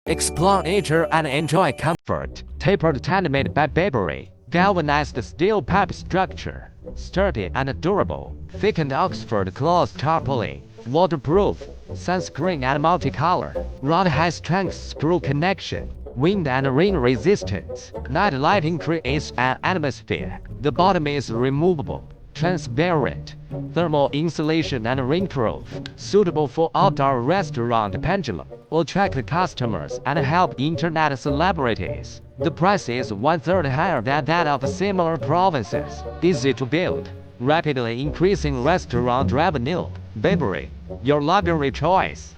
Explore nature and enjoy comfort. Tapered tent made by Babery. Galvanized steel pipe structure. Sturdy and durable. Thickened Oxford cloth tarpaulin. Waterproof. Sunscreen and multicolor. Round high-strength screw connection. Wind and rain resistance. Night lighting creates an atmosphere. The bottom is removable, transparent, thermal insulation and rainproof. Suitable for outdoor restaurant pendulum. Will attract customers and help internet celebrities. The price is one-third higher than that of similar provinces. Easy to build. Rapidly increasing restaurant revenue. Babery, your luxury choice.